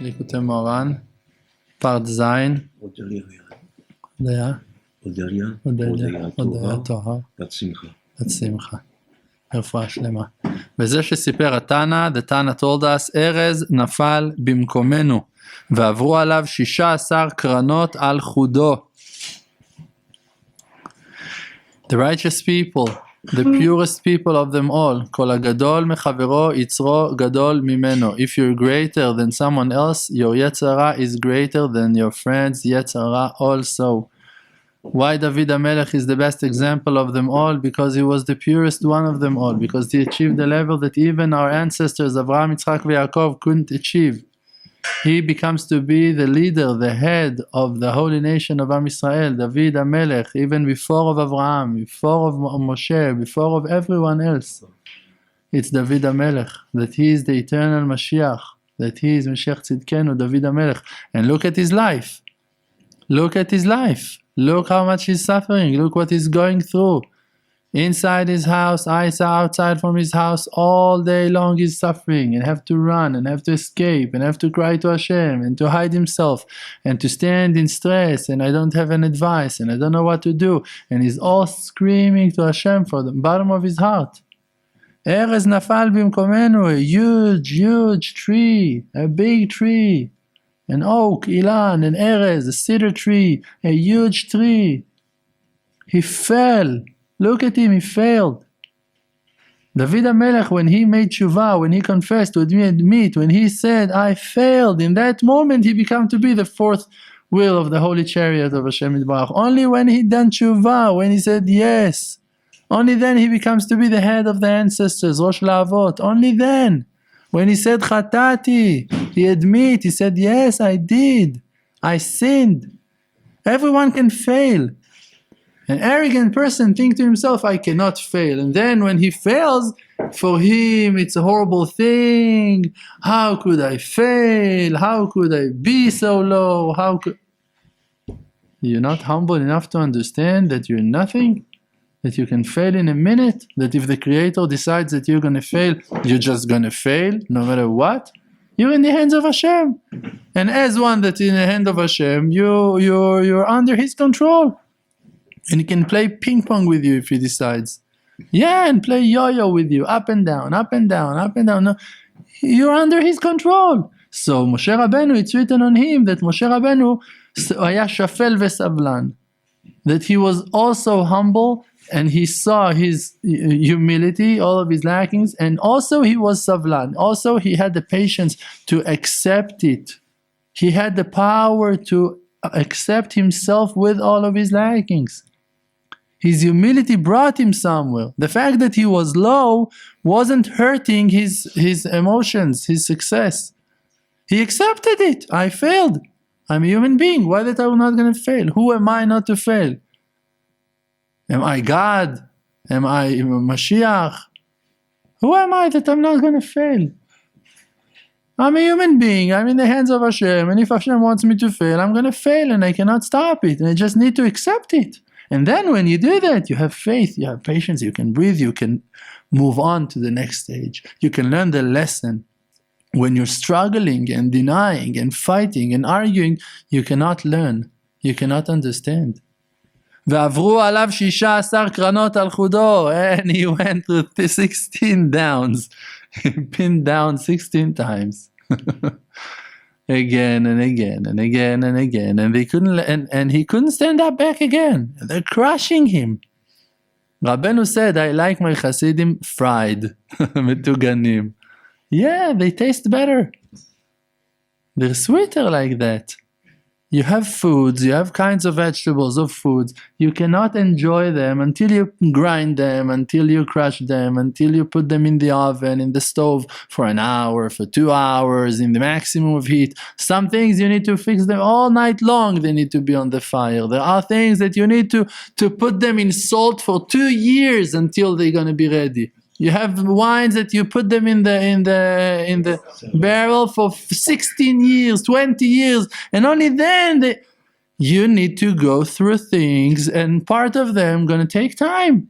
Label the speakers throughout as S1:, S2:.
S1: ליקוטי מוהר"ן, פרט זין, הודיה, טוהר, בת שמחה, רפואה שלמה. וזה שסיפר התנא, the Tana told us, ארז נפל במקומנו, ועברו עליו 16 קרנות על חודו. The righteous people, the purest people of them all, כל הגדול מחברו יצרו גדול ממנו. If you're greater than someone else, your יצרה is greater than your friend's יצרה also. Why David HaMelech is the best example of them all? Because he was the purest one of them all, because he achieved the level that even our ancestors Avraham, Yitzchak and Yaakov couldn't achieve. He becomes to be the leader, the head of the holy nation of Am Yisrael, David HaMelech, even before of Avraham, before of Moshe, before of everyone else. It's David HaMelech, that he is the eternal Mashiach, that he is Mashiach Tzidkenu, David HaMelech. And look at his life. Look at his life. Look how much he's suffering. Look what he's going through. Inside his house, outside from his house, all day long he's suffering and have to run and have to escape and have to cry to Hashem and to hide himself and to stand in stress and I don't have an advice and I don't know what to do. And he's all screaming to Hashem from the bottom of his heart. Erez nafal bimkomenu, a huge tree, a big tree. An oak, ilan, an erez, a cedar tree, a huge tree. He fell. Look at him, he failed. David HaMelech, when he made tshuva, when he confessed, would admit, when he said, I failed, in that moment he became to be the fourth wheel of the holy chariot of Hashem Yitbarach. Only when he done tshuva, when he said yes, only then he becomes to be the head of the ancestors, Rosh La'avot. Only then. When he said Chatati, he said, yes, I did. I sinned. Everyone can fail. An arrogant person thinks to himself, I cannot fail. And then when he fails, for him it's a horrible thing. How could I fail? How could I be so low? You're not humble enough to understand that you're nothing? That you can fail in a minute, that if the Creator decides that you're going to fail, you're just going to fail, no matter what. You're in the hands of Hashem. And as one that's in the hand of Hashem, you're under His control. And He can play ping pong with you if He decides. Yeah, and play yo-yo with you, up and down, up and down, up and down. No, you're under His control. So Moshe Rabbeinu, it's written on him that Moshe Rabbeinu היה שפל וסבלן. That he was also humble, and he saw his humility, all of his lackings, and also he was savlan. Also he had the patience to accept it. He had the power to accept himself with all of his lackings. His humility brought him somewhere. The fact that he was low wasn't hurting his emotions, his success. He accepted it. I failed. I'm a human being. Why that I'm not going to fail? Who am I not to fail? Am I God? Am I Mashiach? Who am I that I'm not going to fail? I'm a human being. I'm in the hands of Hashem. And if Hashem wants me to fail, I'm going to fail and I cannot stop it. And I just need to accept it. And then when you do that, you have faith, you have patience, you can breathe, you can move on to the next stage. You can learn the lesson. When you're struggling and denying and fighting and arguing, you cannot learn. You cannot understand. ועברו עליו 16 קרנות על חודו, and he went through 16 downs, pinned down 16 times, again and again and again and again, and they couldn't, and he couldn't stand up back again. They're crushing him. Rabbeinu said, I like my Hasidim fried, מטוגנים. Yeah, they taste better. They're sweeter like that. You have foods, you have kinds of vegetables, of foods. You cannot enjoy them until you grind them, until you crush them, until you put them in the oven, in the stove for an hour, for 2 hours, in the maximum of heat. Some things you need to fix them all night long. They need to be on the fire. There are things that you need to put them in salt for 2 years until they're going to be ready. You have wines that you put them in the barrel for 16 years, 20 years, and only then you need to go through things, and part of them going to take time.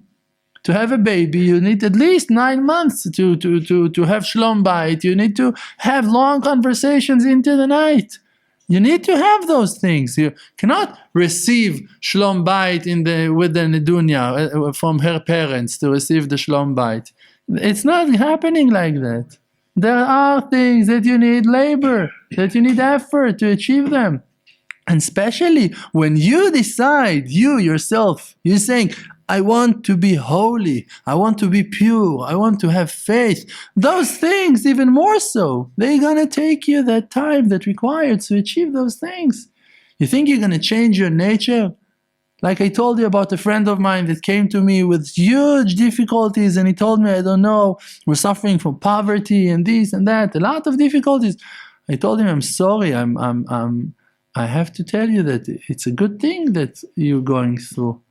S1: To have a baby, you need at least 9 months to have shlom bayit. You need to have long conversations into the night. You need to have those things. You cannot receive shlom bayit with the nedunya from her parents to receive the shlom bayit. It's not happening like that. There are things that you need labor, that you need effort to achieve them. And especially when you decide, you yourself, you're saying, I want to be holy, I want to be pure, I want to have faith. Those things, even more so, they're going to take you that time that required to achieve those things. You think you're going to change your nature? Like I told you about a friend of mine that came to me with huge difficulties, and he told me, I don't know, we're suffering from poverty and this and that, a lot of difficulties. I told him, I'm sorry, I have to tell you that it's a good thing that you're going through.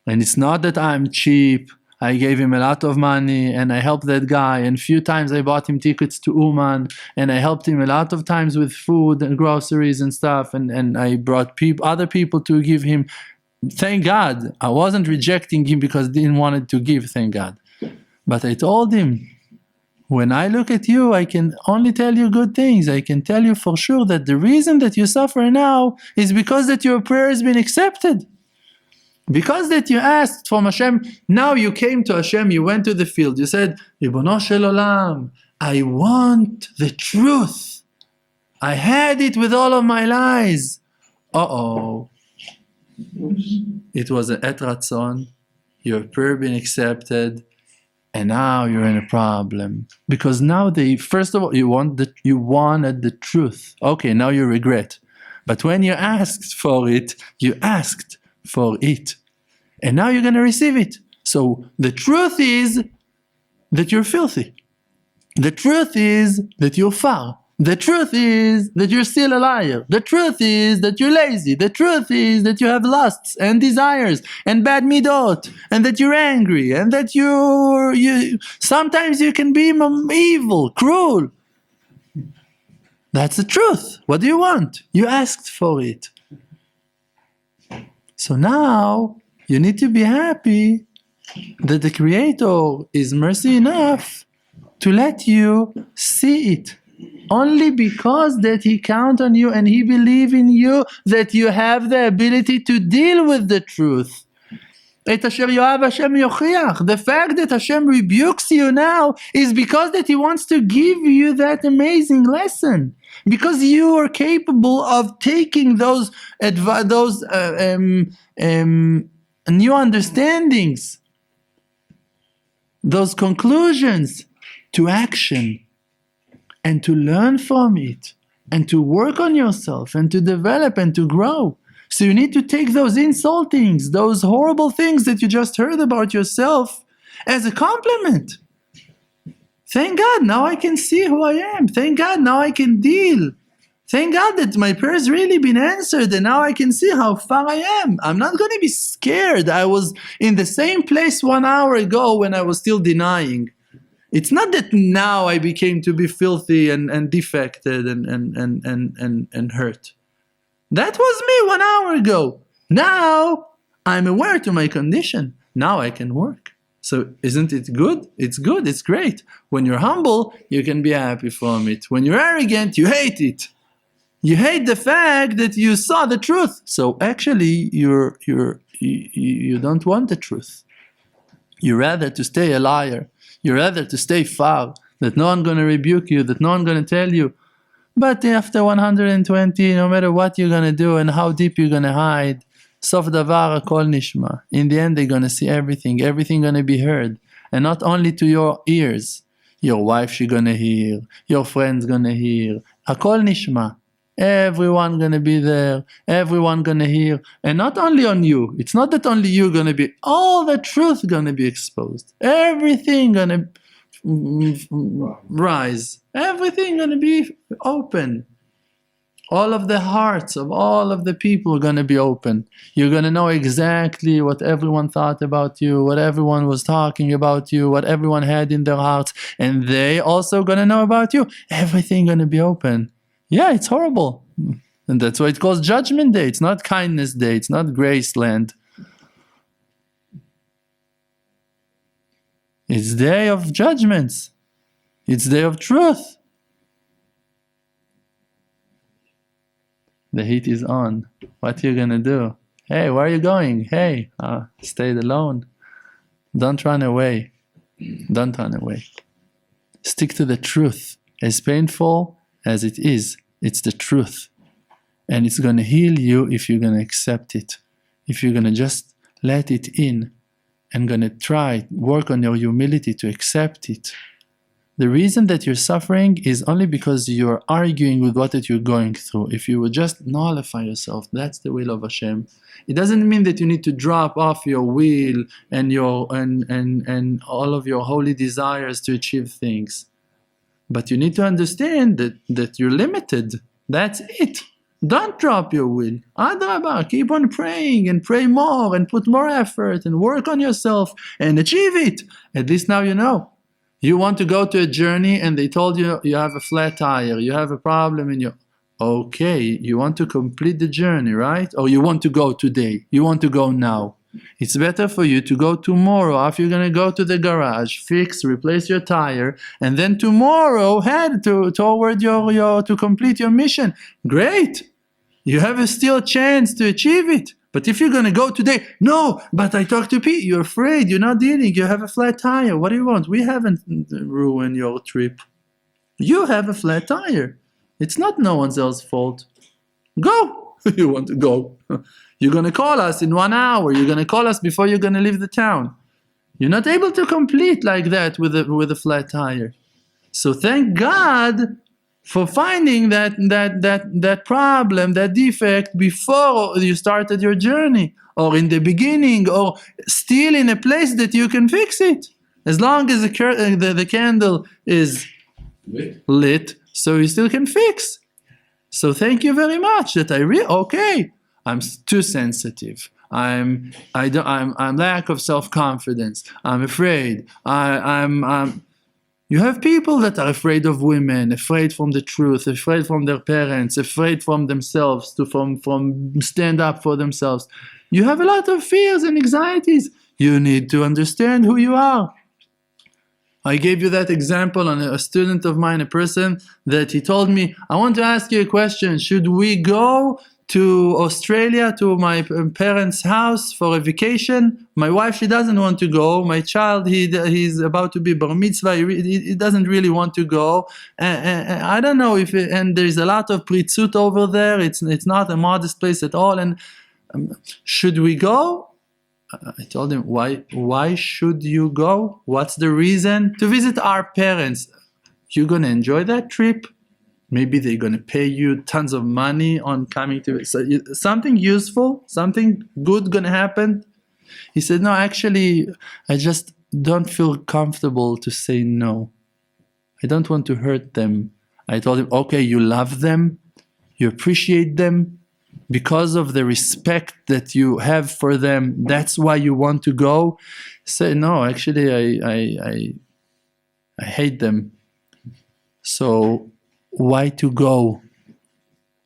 S1: And it's not that I'm cheap. I gave him a lot of money and I helped that guy. And a few times I bought him tickets to Uman and I helped him a lot of times with food and groceries and stuff. And I brought other people to give him. Thank God. I wasn't rejecting him because I didn't want to give, thank God. But I told him, when I look at you, I can only tell you good things. I can tell you for sure that the reason that you suffer now is because that your prayer has been accepted. Because that you asked from Hashem, now you came to Hashem, you went to the field, you said, Ribono shel Olam, I want the truth. I had it with all of my lies. Uh-oh. It was an et ratzon, your prayer been accepted, and now you're in a problem. Because now first of all, you wanted the truth. Okay, now you regret. But when you asked for it, you asked for it. And now you're going to receive it. So the truth is that you're filthy. The truth is that you're far. The truth is that you're still a liar. The truth is that you're lazy. The truth is that you have lusts and desires and bad midot, and that you're angry, and that you sometimes you can be evil, cruel. That's the truth. What do you want? You asked for it. So now you need to be happy that the Creator is mercy enough to let you see it. Only because that He count on you and He believe in you that you have the ability to deal with the truth. Et asher yoav Hashem yochiach. The fact that Hashem rebukes you now is because that He wants to give you that amazing lesson. Because you are capable of taking those new understandings, those conclusions to action, and to learn from it, and to work on yourself, and to develop, and to grow. So you need to take those insultings, those horrible things that you just heard about yourself as a compliment. Thank God, now I can see who I am. Thank God, now I can deal. Thank God that my prayer's really been answered and now I can see how far I am. I'm not going to be scared. I was in the same place 1 hour ago when I was still denying. It's not that now I became to be filthy and defected and hurt. That was me 1 hour ago. Now I'm aware to my condition. Now I can work. So isn't it good? It's good, it's great. When you're humble, you can be happy from it. When you're arrogant, you hate it. You hate the fact that you saw the truth. So actually, you don't want the truth. You rather to stay a liar. You rather to stay far, that no one's going to rebuke you, that no one's going to tell you. But after 120, no matter what you're going to do and how deep you're going to hide, sof davar hakol nishma. In the end, they're going to see everything going to be heard. And not only to your ears. Your wife, she's going to hear. Your friend's going to hear. Hakol nishma. Everyone going to be there. Everyone going to hear. And not only on you. It's not that only you're going to be. All the truth going to be exposed. Everything going to rise. Everything going to be open. All of the hearts of all of the people are going to be open. You're going to know exactly what everyone thought about you, what everyone was talking about you, what everyone had in their hearts. And they also going to know about you. Everything going to be open. Yeah, it's horrible. And that's why it's called Judgment Day. It's not Kindness Day. It's not Grace Land. It's day of judgments. It's day of truth. The heat is on. What are you gonna do? Hey, where are you going? Hey, stay alone. Don't run away. Don't run away. Stick to the truth. As painful as it is, it's the truth. And it's gonna heal you if you're gonna accept it. If you're gonna just let it in and gonna try, work on your humility to accept it. The reason that you're suffering is only because you're arguing with what that you're going through. If you would just nullify yourself, that's the will of Hashem. It doesn't mean that you need to drop off your will and your and all of your holy desires to achieve things. But you need to understand that you're limited. That's it. Don't drop your will. Adrabah, keep on praying and pray more and put more effort and work on yourself and achieve it. At least now you know. You want to go to a journey and they told you you have a flat tire, you have a problem in your... Okay, you want to complete the journey, right? Or you want to go today, you want to go now. It's better for you to go tomorrow after you're going to go to the garage, fix, replace your tire, and then tomorrow head toward to complete your mission. Great! You have a still chance to achieve it. But if you're going to go today, no, but I talked to Pete, you're afraid, you're not dealing, you have a flat tire. What do you want? We haven't ruined your trip. You have a flat tire. It's not no one else's fault. Go! You want to go. You're going to call us in 1 hour. You're going to call us before you're going to leave the town. You're not able to complete like that with a flat tire. So thank God for finding that problem, that defect before you started your journey, or in the beginning, or still in a place that you can fix it. As long as the candle is lit, so you still can fix. So thank you very much that okay, I'm too sensitive. I'm lack of self-confidence. I'm afraid. You have people that are afraid of women, afraid from the truth, afraid from their parents, afraid from themselves, from stand up for themselves. You have a lot of fears and anxieties. You need to understand who you are. I gave you that example on a student of mine, a person that he told me, I want to ask you a question. Should we go to Australia, to my parents' house for a vacation? My wife, she doesn't want to go. My child, he's about to be bar mitzvah. He doesn't really want to go. I don't know if, and there's a lot of pritzut over there. It's not a modest place at all. And should we go? I told him, why should you go? What's the reason? To visit our parents. You're going to enjoy that trip? Maybe they're going to pay you tons of money on coming to... So something useful, something good going to happen? He said, no, actually, I just don't feel comfortable to say no. I don't want to hurt them. I told him, okay, you love them, you appreciate them, because of the respect that you have for them, that's why you want to go? Say, no, actually, I hate them. So why to go?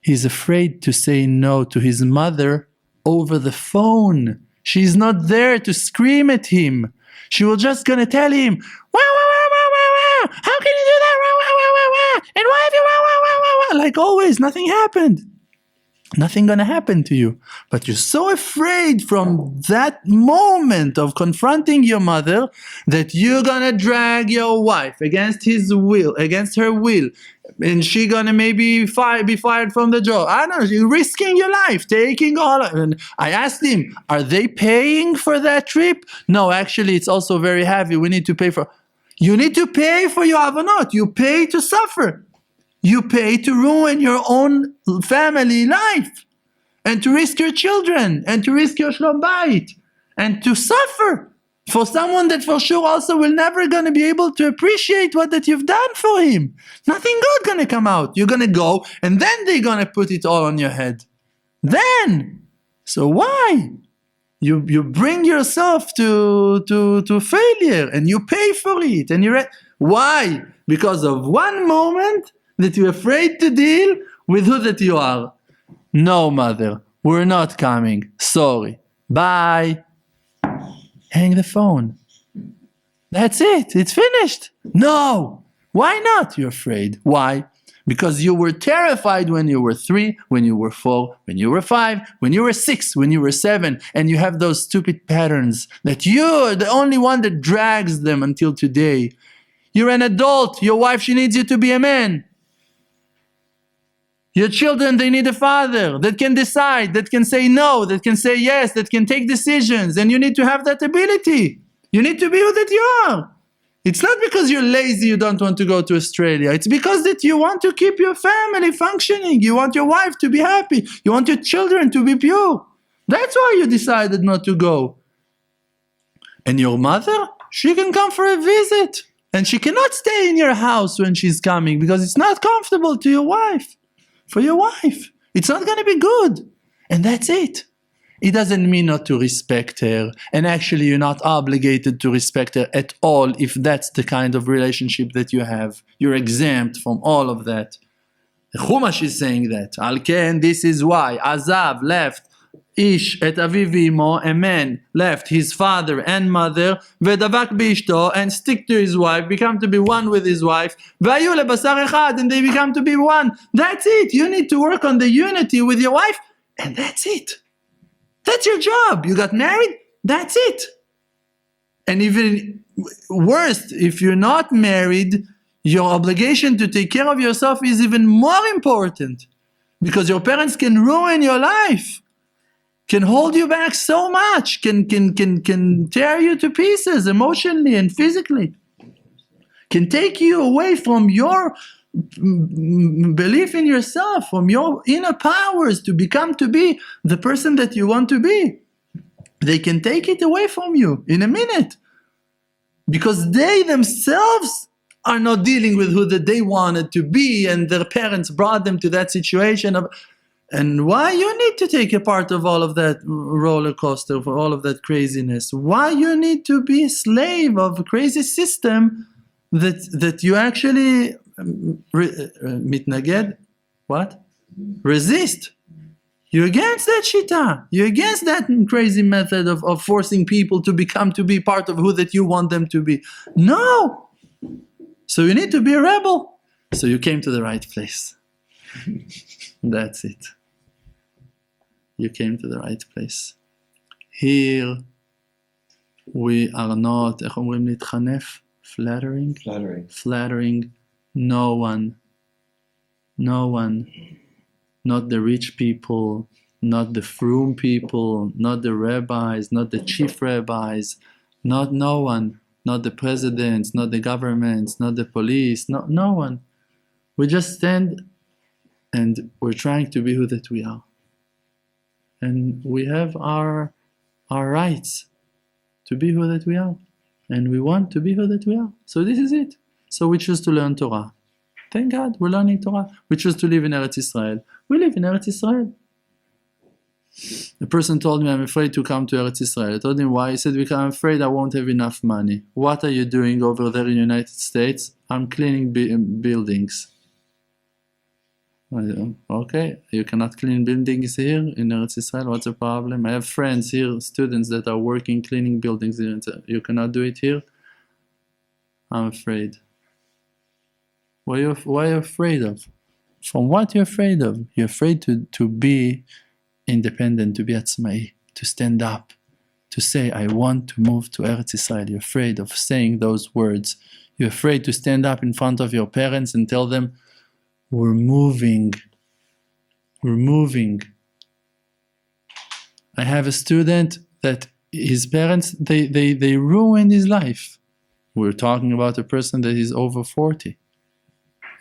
S1: He's afraid to say no to his mother over the phone. She's not there to scream at him. She was just going to tell him, wah, wah, wah, wah, wah, wah. How can you do that? Wah, wah, wah, wah, wah. And why have you wah, wah, wah, wah, wah? Like always, nothing happened. Nothing gonna happen to you. But you're so afraid from that moment of confronting your mother that you're gonna drag your wife against her will, and she gonna maybe be fired from the job. I don't know, you're risking your life, taking all of it. And I asked him, are they paying for that trip? No, actually, it's also very heavy. We need to pay for... You need to pay for your avonot. You pay to suffer. You pay to ruin your own family life, and to risk your children, and to risk your shlom bayit, and to suffer for someone that for sure also will never gonna be able to appreciate what that you've done for him. Nothing good gonna come out. You're gonna go, and then they're gonna put it all on your head. Then, so why? You bring yourself to failure, and you pay for it, and why? Because of one moment that you're afraid to deal with who that you are. No, mother, we're not coming. Sorry. Bye. Hang the phone. That's it. It's finished. No. Why not? You're afraid. Why? Because you were terrified when you were 3, when you were 4, when you were 5, when you were 6, when you were 7, and you have those stupid patterns that you're the only one that drags them until today. You're an adult. Your wife, she needs you to be a man. Your children, they need a father that can decide, that can say no, that can say yes, that can take decisions, and you need to have that ability. You need to be who that you are. It's not because you're lazy you don't want to go to Australia. It's because that you want to keep your family functioning. You want your wife to be happy. You want your children to be pure. That's why you decided not to go. And your mother, she can come for a visit. And she cannot stay in your house when she's coming because it's not comfortable to your wife. For your wife. It's not going to be good. And that's it. It doesn't mean not to respect her. And actually, you're not obligated to respect her at all if that's the kind of relationship that you have. You're exempt from all of that. The Chumash is saying that. Al ken, this is why. Azav left ish et aviv v'imo, a man left his father and mother, v'davak b'ishto, and stick to his wife, become to be one with his wife, v'ayu lebasar echad, and they become to be one. That's it. You need to work on the unity with your wife, and that's it. That's your job. You got married, that's it. And even worse, if you're not married, your obligation to take care of yourself is even more important. Because your parents can ruin your life, can hold you back so much, can tear you to pieces emotionally and physically, can take you away from your belief in yourself, from your inner powers to become to be the person that you want to be. They can take it away from you in a minute because they themselves are not dealing with who that they wanted to be, and their parents brought them to that situation of. And why you need to take a part of all of that roller coaster, for all of that craziness? Why you need to be a slave of a crazy system that you actually mitnaged? What? Resist. You're against that shita. You're against that crazy method of forcing people to become, to be part of who that you want them to be. No. So you need to be a rebel. So you came to the right place. That's it. You came to the right place. Here we are not, איך אומרים להתחנף? Flattering no one. Not the rich people, not the frum people, not the rabbis, not the chief rabbis, not no one, not the presidents, not the governments, not the police, no one. We just stand and we're trying to be who that we are. And we have our rights to be who that we are. And we want to be who that we are. So this is it. So we choose to learn Torah. Thank God, we're learning Torah. We choose to live in Eretz Israel. We live in Eretz Israel. A person told me, I'm afraid to come to Eretz Israel. I told him why. He said, because I'm afraid I won't have enough money. What are you doing over there in the United States? I'm cleaning buildings. Okay, you cannot clean buildings here in Eretz Israel. What's the problem? I have friends here, students that are working cleaning buildings here. You cannot do it here? I'm afraid. What are you afraid of? From what you're afraid of? You're afraid to be independent, to be atzmai, to stand up, to say, I want to move to Eretz Israel. You're afraid of saying those words. You're afraid to stand up in front of your parents and tell them, we're moving. I have a student that his parents, they ruined his life. We're talking about a person that is over 40.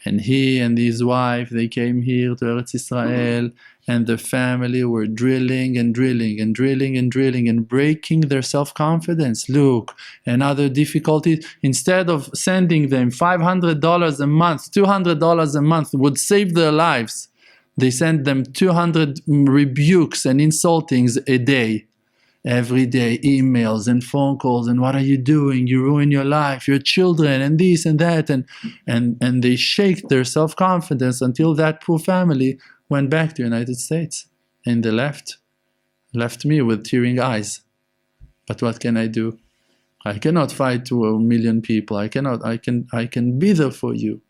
S1: And he and his wife, they came here to Eretz Israel, and the family were drilling and breaking their self-confidence. Look, another difficulty, instead of sending them $500 a month, $200 a month would save their lives, they send them 200 rebukes and insultings a day. Every day, emails and phone calls, and what are you doing? You ruin your life, your children, and this and that, and they shake their self-confidence until that poor family went back to the United States, and they left me with tearing eyes. But what can I do? I cannot fight to 1,000,000 people. I can be there for you.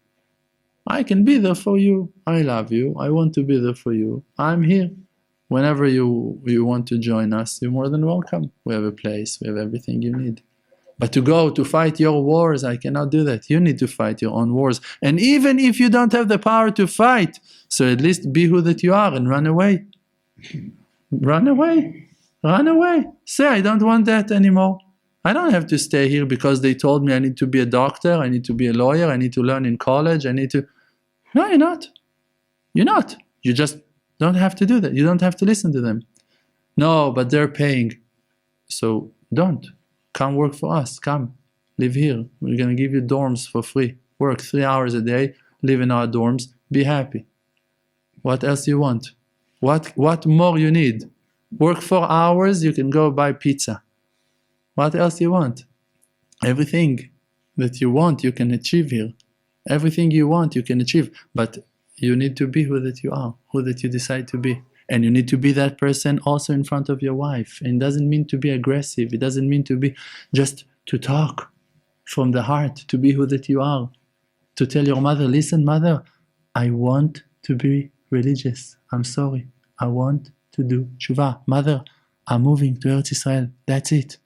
S1: I can be there for you. I love you. I want to be there for you. I'm here. Whenever you want to join us, you're more than welcome. We have a place. We have everything you need. But to go to fight your wars, I cannot do that. You need to fight your own wars. And even if you don't have the power to fight, so at least be who that you are and run away. Run away. Run away. Say, I don't want that anymore. I don't have to stay here because they told me I need to be a doctor, I need to be a lawyer, I need to learn in college, I need to... No, you're not. You're not. You just don't have to do that. You don't have to listen to them. No, but they're paying. So don't. Come work for us. Come. Live here. We're going to give you dorms for free. Work 3 hours a day. Live in our dorms. Be happy. What else you want? What more you need? Work 4 hours, you can go buy pizza. What else you want? Everything that you want, you can achieve here. Everything you want, you can achieve. But you need to be who that you are, who that you decide to be. And you need to be that person also in front of your wife. And it doesn't mean to be aggressive. It doesn't mean to be just to talk from the heart, to be who that you are. To tell your mother, listen, mother, I want to be religious. I'm sorry. I want to do tshuva. Mother, I'm moving to Eretz Israel. That's it.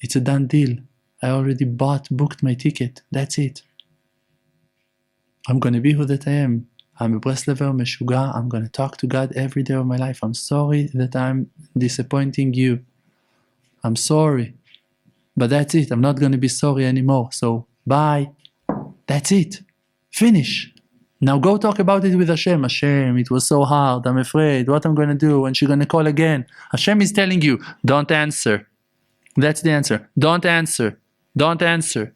S1: It's a done deal. I already booked my ticket. That's it. I'm going to be who that I am. I'm a Breslever Meshuga. I'm going to talk to God every day of my life. I'm sorry that I'm disappointing you. I'm sorry. But that's it. I'm not going to be sorry anymore. So, bye. That's it. Finish. Now go talk about it with Hashem. Hashem, it was so hard. I'm afraid. What I'm going to do? When she's going to call again? Hashem is telling you, don't answer. That's the answer. Don't answer. Don't answer.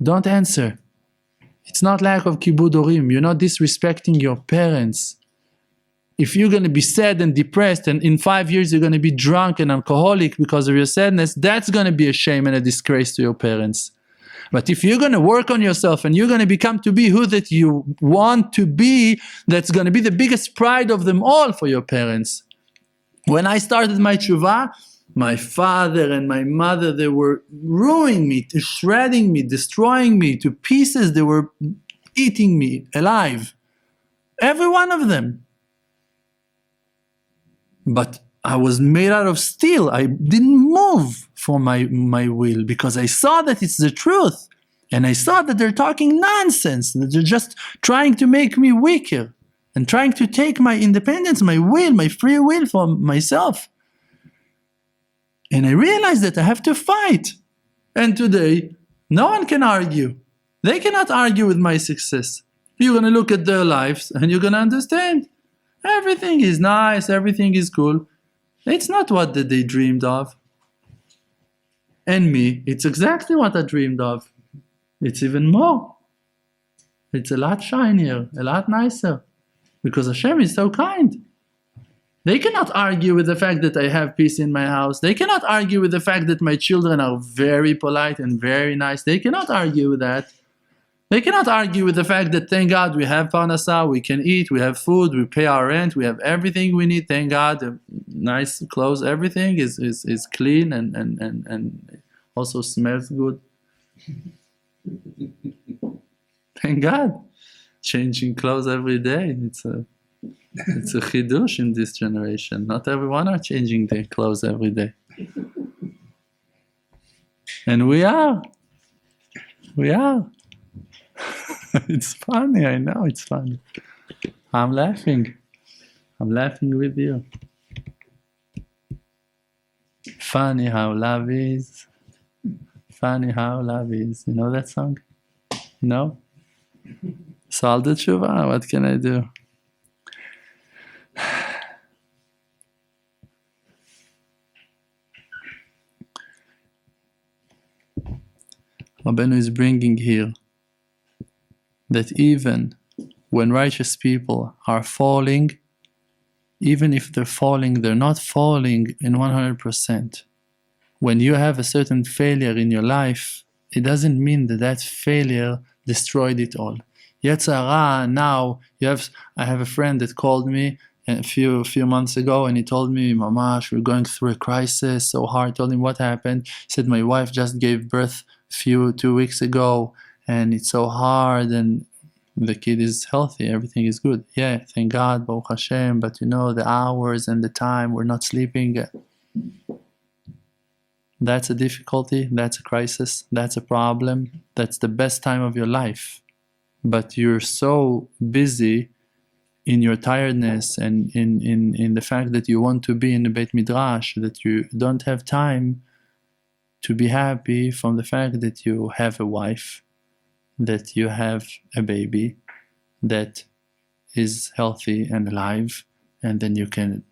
S1: Don't answer. It's not lack of kibud orim. You're not disrespecting your parents. If you're going to be sad and depressed and in 5 years you're going to be drunk and alcoholic because of your sadness, that's going to be a shame and a disgrace to your parents. But if you're going to work on yourself and you're going to become to be who that you want to be, that's going to be the biggest pride of them all for your parents. When I started my tshuva, my father and my mother, they were ruining me, shredding me, destroying me to pieces. They were eating me alive. Every one of them. But I was made out of steel. I didn't move for my will because I saw that it's the truth. And I saw that they're talking nonsense, that they're just trying to make me weaker and trying to take my independence, my will, my free will from myself. And I realized that I have to fight. And today, no one can argue. They cannot argue with my success. You're going to look at their lives and you're going to understand. Everything is nice, everything is cool. It's not what that they dreamed of. And me, it's exactly what I dreamed of. It's even more. It's a lot shinier, a lot nicer. Because Hashem is so kind. They cannot argue with the fact that I have peace in my house. They cannot argue with the fact that my children are very polite and very nice. They cannot argue with that. They cannot argue with the fact that, thank God, we have parnasa, we can eat, we have food, we pay our rent, we have everything we need, thank God, nice clothes, everything is clean and also smells good. Thank God. Changing clothes every day, it's a chidush in this generation. Not everyone are changing their clothes every day. And we are. It's funny, I know it's funny. I'm laughing with you. Funny how love is. Funny how love is. You know that song? No? Sal the tshuva, what can I do? Rabbeinu is bringing here that even when righteous people are falling, even if they're falling, they're not falling in 100%. When you have a certain failure in your life, it doesn't mean that failure destroyed it all. Yetzer hara, now, I have a friend that called me a few months ago, and he told me, Mamash, we're going through a crisis so hard. I told him what happened. He said, my wife just gave birth 2 weeks ago, and it's so hard, and the kid is healthy, everything is good. Yeah, thank God, Baruch Hashem, but the hours and the time, we're not sleeping. That's a difficulty, that's a crisis, that's a problem, that's the best time of your life. But you're so busy in your tiredness and in the fact that you want to be in the Beit Midrash, that you don't have time to be happy from the fact that you have a wife, that you have a baby that is healthy and alive, and then you can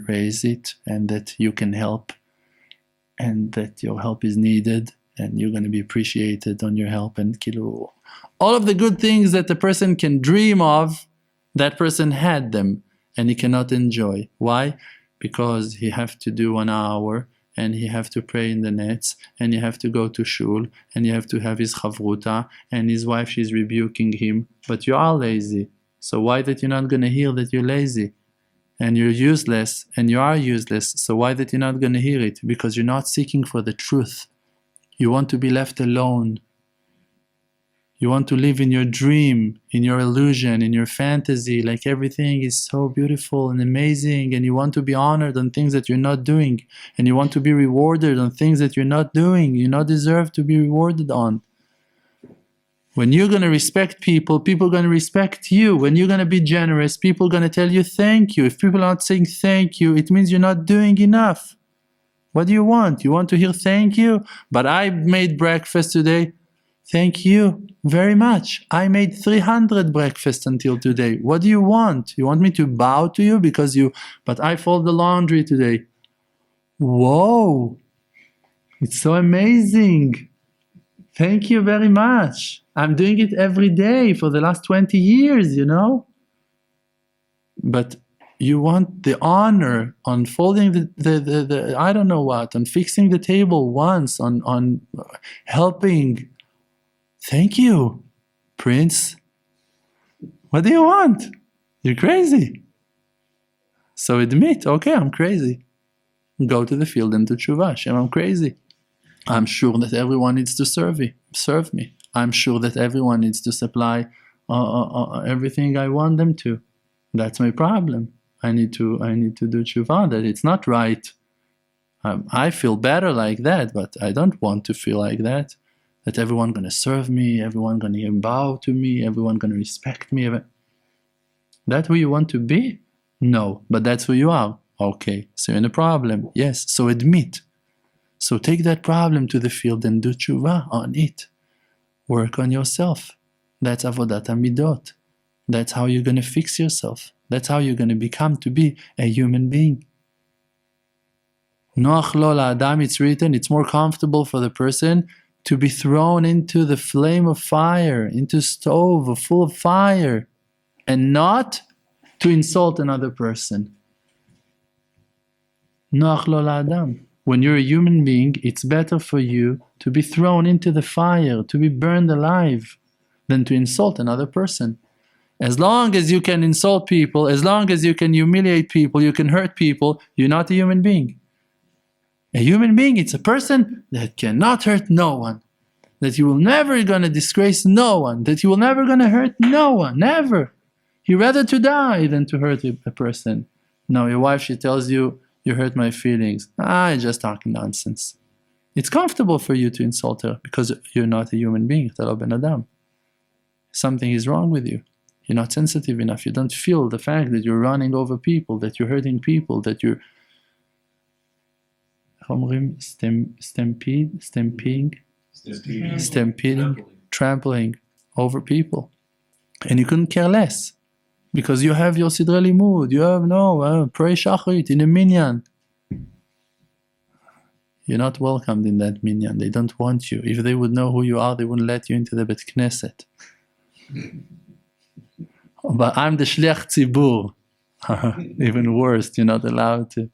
S1: raise it, and that you can help, and that your help is needed, and you're going to be appreciated on your help, and all of the good things that the person can dream of, that person had them, and he cannot enjoy. Why? Because he have to do 1 hour, and he have to pray in the nets, and he have to go to shul, and you have to have his chavruta, and his wife, she's rebuking him, but you are lazy. So why that you're not going to hear that you're lazy? And you're useless, and you are useless, so why that you're not going to hear it? Because you're not seeking for the truth. You want to be left alone. You want to live in your dream, in your illusion, in your fantasy, like everything is so beautiful and amazing, and you want to be honored on things that you're not doing, and you want to be rewarded on things that you're not doing, you not deserve to be rewarded on. When you're going to respect people, people are going to respect you. When you're going to be generous, people are going to tell you thank you. If people are not saying thank you, it means you're not doing enough. What do you want? You want to hear thank you? But I made breakfast today. Thank you very much. I made 300 breakfasts until today. What do you want? You want me to bow to you because but I fold the laundry today. Whoa, it's so amazing. Thank you very much. I'm doing it every day for the last 20 years, But you want the honor on folding the I don't know what, on fixing the table once, on helping. Thank you, Prince. What do you want? You're crazy. So admit, okay, I'm crazy. Go to the field and do tshuva. Hashem, I'm crazy. I'm sure that everyone needs to serve me. I'm sure that everyone needs to supply everything I want them to. That's my problem. I need to do tshuva. That it's not right. I feel better like that, but I don't want to feel like that. That everyone going to serve me, everyone going to bow to me, everyone going to respect me. That who you want to be? No, but that's who you are. Okay, so you're in a problem. Yes, so admit. So take that problem to the field and do tshuva on it. Work on yourself. That's avodat hamidot. That's how you're going to fix yourself. That's how you're going to become to be a human being. Noach lo la'adam, it's written, it's more comfortable for the person to be thrown into the flame of fire, into a stove full of fire, and not to insult another person. Noach lo la'adam. When you're a human being, it's better for you to be thrown into the fire, to be burned alive, than to insult another person. As long as you can insult people, as long as you can humiliate people, you can hurt people, you're not a human being. A human being, it's a person that cannot hurt no one, that you will never going to disgrace no one, that you will never going to hurt no one, never. You'd rather to die than to hurt a person. No, your wife, she tells you, you hurt my feelings. You're just talking nonsense. It's comfortable for you to insult her because you're not a human being. Ben Adam. Something is wrong with you. You're not sensitive enough. You don't feel the fact that you're running over people, that you're hurting people, that you're stampeding, trampling over people. And you couldn't care less. Because you have your Sidrei Limud, you have pray Shacharit in a minyan. You're not welcomed in that minyan. They don't want you. If they would know who you are, they wouldn't let you into the Bet Knesset. But I'm the Shliach Tzibur. Even worse, you're not allowed to.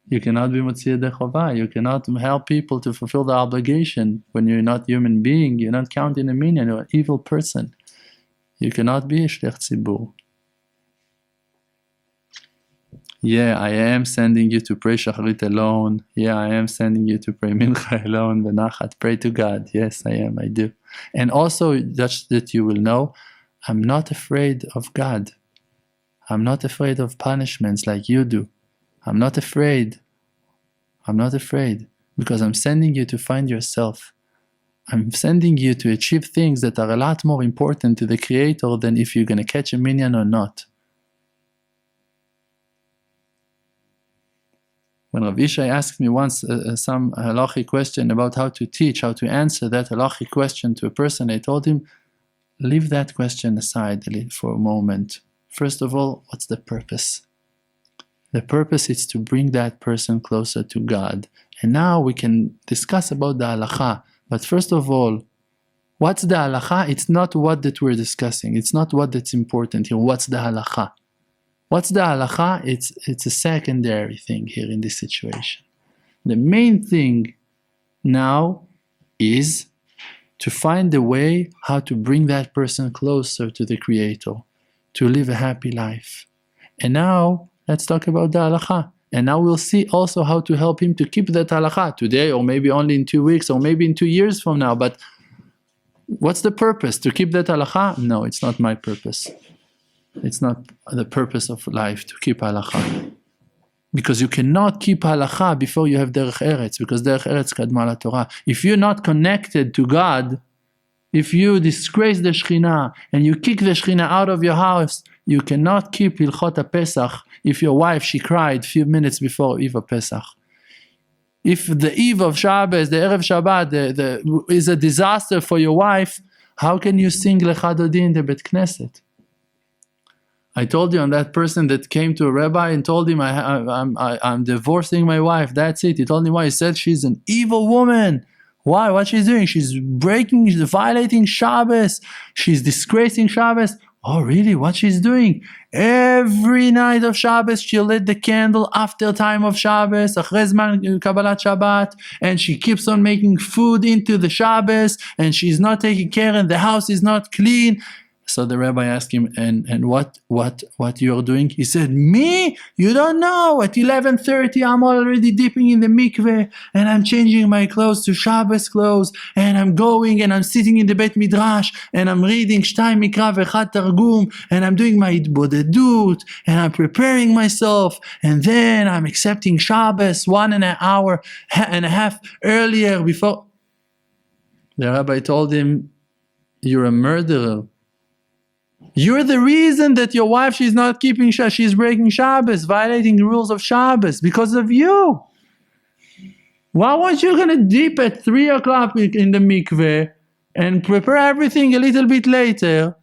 S1: You cannot be Motzi Yedei Chovah. You cannot help people to fulfill their obligation. When you're not a human being, you're not counted in a minyan, you're an evil person. You cannot be a Shliach Tzibur. Yeah, I am sending you to pray Shacharit alone. Yeah, I am sending you to pray Mincha alone, Benachat. Pray to God. Yes, I am. I do. And also, just that you will know, I'm not afraid of God. I'm not afraid of punishments like you do. I'm not afraid. I'm not afraid because I'm sending you to find yourself. I'm sending you to achieve things that are a lot more important to the Creator than if you're going to catch a minyan or not. When Rav Ishai asked me once some halachic question about how to teach, how to answer that halachic question to a person, I told him, leave that question aside for a moment. First of all, what's the purpose? The purpose is to bring that person closer to God. And now we can discuss about the halacha. But first of all, what's the halacha? It's not what that we're discussing. It's not what that's important here. What's the halacha? What's the halacha? It's a secondary thing here in this situation. The main thing now is to find a way how to bring that person closer to the Creator, to live a happy life. And now, let's talk about the halacha. And now we'll see also how to help him to keep that halacha today, or maybe only in 2 weeks, or maybe in 2 years from now. But what's the purpose? To keep that halacha? No, it's not my purpose. It's not the purpose of life to keep halacha. Because you cannot keep halacha before you have derech eretz, because derech eretz kadma la Torah. If you're not connected to God, if you disgrace the Shekhinah and you kick the Shekhinah out of your house, you cannot keep Hilchot HaPesach if your wife, she cried a few minutes before Eve of Pesach. If the Eve of Shabbos, the Erev Shabbat, is a disaster for your wife, how can you sing Lecha Dodi in the Bet Knesset? I told you on that person that came to a rabbi and told him, I'm divorcing my wife. That's it. He told me why. He said she's an evil woman. Why? What she's doing? She's violating Shabbos. She's disgracing Shabbos. Oh, really? What she's doing? Every night of Shabbos, she'll lit the candle after time of Shabbos, Achrei Zman Kabbalat Shabbat, and she keeps on making food into the Shabbos, and she's not taking care, and the house is not clean. So the rabbi asked him, and what you're doing? He said, me? You don't know. At 11:30, I'm already dipping in the mikveh, and I'm changing my clothes to Shabbos clothes, and I'm going, and I'm sitting in the Beit Midrash, and I'm reading Shtay Mikra V'Echad Targum, and I'm doing my Itbodedut, and I'm preparing myself, and then I'm accepting Shabbos 1.5 hours earlier before. The rabbi told him, you're a murderer. You're the reason that your wife, she's not keeping Shabbos, she's breaking Shabbos, violating the rules of Shabbos because of you. Why weren't you going to dip at 3 o'clock in the mikveh and prepare everything a little bit later?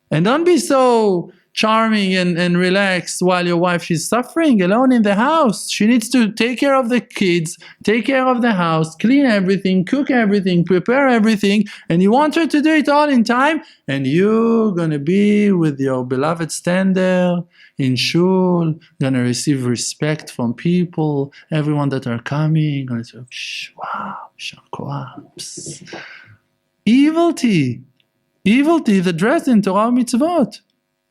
S1: And don't be so charming and relaxed while your wife, she's suffering alone in the house. She needs to take care of the kids, take care of the house, clean everything, cook everything, prepare everything, and you want her to do it all in time, and you're going to be with your beloved standard in shul, going to receive respect from people, everyone that are coming, going to say, wow, shakwa. Evilty, the dress in Torah mitzvot.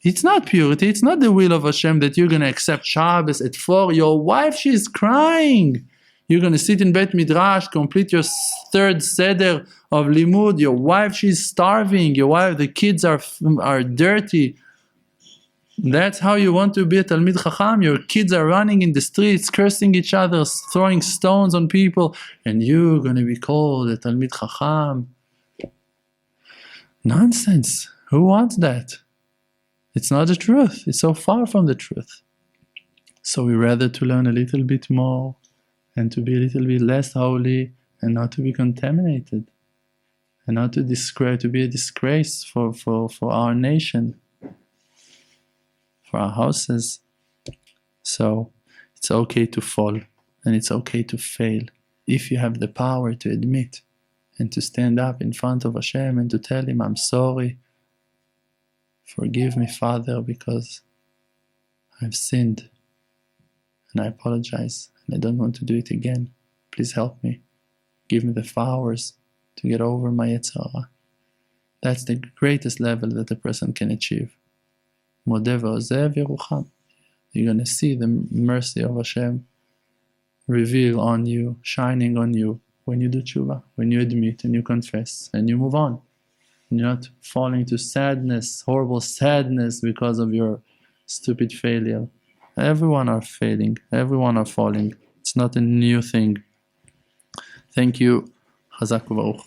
S1: It's not purity. It's not the will of Hashem that you're going to accept Shabbos at 4. Your wife, she's crying. You're going to sit in Beit Midrash, complete your 3rd seder of limud. Your wife, she's starving. Your wife, the kids are dirty. That's how you want to be a Talmid Chacham. Your kids are running in the streets, cursing each other, throwing stones on people, and you're going to be called a Talmid Chacham. Nonsense. Who wants that? It's not the truth. It's so far from the truth. So we rather to learn a little bit more and to be a little bit less holy and not to be contaminated and not to be a disgrace for our nation, for our houses. So it's okay to fall and it's okay to fail if you have the power to admit and to stand up in front of Hashem and to tell Him, I'm sorry. Forgive me, Father, because I've sinned and I apologize and I don't want to do it again. Please help me. Give me the powers to get over my Yetzer Hara. That's the greatest level that a person can achieve. Modeh ve'ozeh v'yerucham. You're going to see the mercy of Hashem reveal on you, shining on you when you do tshuva, when you admit and you confess and you move on. You're not falling to sadness, horrible sadness because of your stupid failure. Everyone are failing, everyone are falling. It's not a new thing. Thank you. Chazak u'Baruch.